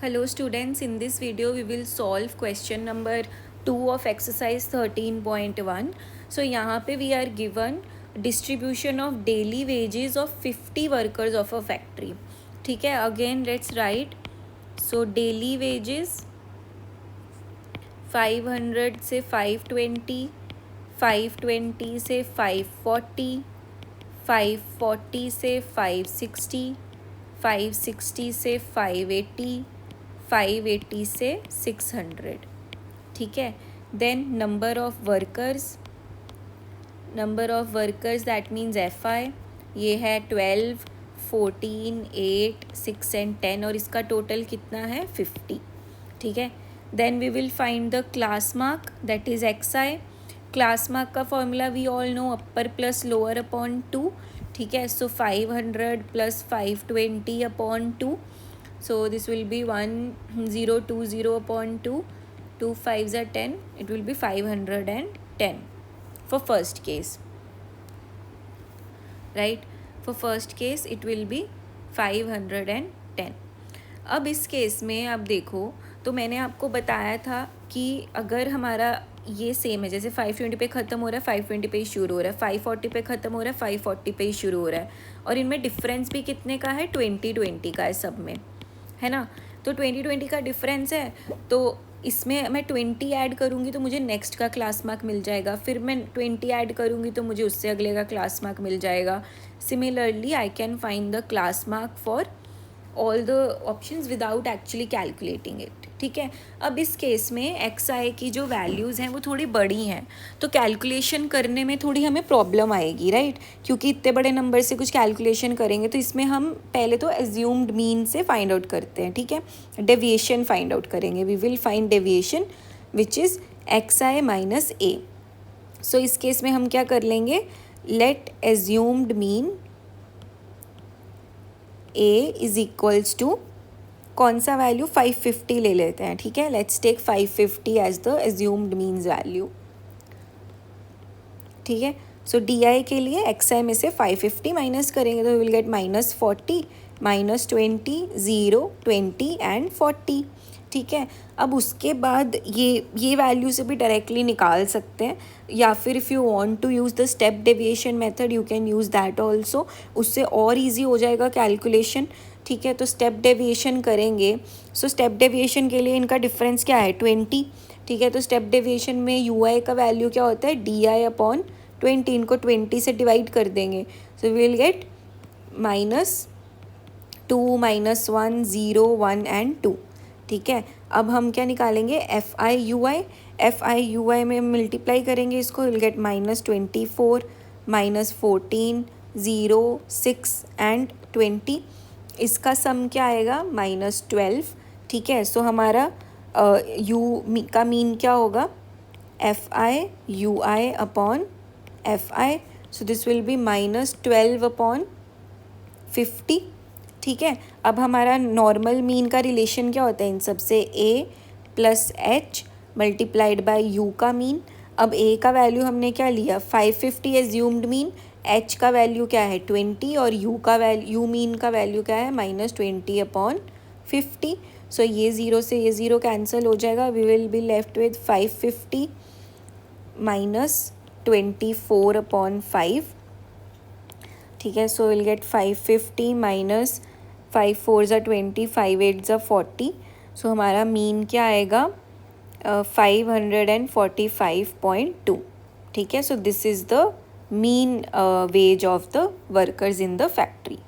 Hello students, in this video we will solve question number 2 of exercise 13.1. So यहाँ पे we are given distribution of daily wages of 50 workers of a factory. ठीक है, again let's write. So daily wages 500 से 520, 520 से 540, 540 से 560, 560 से 580, 580 से 600. ठीक है, then number of workers that means FI ये है 12, 14, 8, 6 एंड 10 और इसका टोटल कितना है 50. ठीक है, then we will find the class mark that is XI. Class mark का formula we all know upper plus lower upon 2. ठीक है, so 500 plus 520 upon 2. So this will be 1020 upon 2. 2 5s are 10. It will be 510 for first case. Right? For first case it will be 510. अब इस case में आप देखो तो मैंने आपको बताया था कि अगर हमारा ये सेम है, जैसे 520 पे ख़त्म हो रहा है 520 पे ही शुरू हो रहा है, 540 पे ख़त्म हो रहा है 540 पे ही शुरू हो रहा है, और इनमें डिफरेंस भी कितने का है 20 का है सब में, है ना. तो 20 का डिफरेंस है, तो इसमें मैं 20 ऐड करूँगी तो मुझे नेक्स्ट का क्लास मार्क मिल जाएगा, फिर मैं 20 ऐड करूँगी तो मुझे उससे अगले का क्लास मार्क मिल जाएगा. Similarly I can find the class mark for all the options without actually calculating it. ठीक है, अब इस केस में XI की जो वैल्यूज़ हैं वो थोड़ी बड़ी हैं, तो कैलकुलेशन करने में थोड़ी हमें प्रॉब्लम आएगी, राइट. क्योंकि इतने बड़े नंबर से कुछ कैलकुलेशन करेंगे तो इसमें हम पहले तो एज्यूम्ड मीन से फाइंड आउट करते हैं. ठीक है, डेविएशन फाइंड आउट करेंगे. We will find deviation which is XI minus A. So इस केस में हम क्या कर लेंगे, let assumed mean A is equals to कौन सा वैल्यू 550 ले लेते हैं. ठीक है, let's take 550 as the assumed means value. ठीक है, सो DI के लिए XI में से 550 माइनस करेंगे तो विल गेट -40, -20, 0, 20 एंड 40. ठीक है, अब उसके बाद ये वैल्यू से भी डायरेक्टली निकाल सकते हैं, या फिर if you want to use the step deviation method you can use that also. उससे और इजी हो जाएगा कैलकुलेशन. ठीक है, तो स्टेप डेविएशन करेंगे. सो स्टेप डेविएशन के लिए इनका डिफरेंस क्या है 20. ठीक है, तो स्टेप डेविएशन में UI का वैल्यू क्या होता है DI अपॉन 20. इनको 20 से डिवाइड कर देंगे, so we will get -2, -1, 0, 1 and 2. ठीक है, अब हम क्या निकालेंगे FI UI में मल्टीप्लाई करेंगे इसको, विल गेट -24, -14, 0, 6 एंड 20. इसका सम क्या आएगा -12. ठीक है, सो हमारा का मीन क्या होगा FI UI upon FI. So this will be -12 upon 50. ठीक है, अब हमारा नॉर्मल मीन का रिलेशन क्या होता है इन सब से, A plus H multiplied by U का मीन. अब A का वैल्यू हमने क्या लिया 550 एज्यूम्ड मीन, H का वैल्यू क्या है 20 और U मीन का वैल्यू क्या है -20 अपॉन 50. सो ये 0 से ये 0 कैंसिल हो जाएगा. We will be left with 550 -24 upon 5. ठीक है, so will get 550 minus 5 4s are 20, 5 8s are 40. So हमारा मीन क्या आएगा 545.2. ठीक है, so this is the mean wage of the workers in the factory.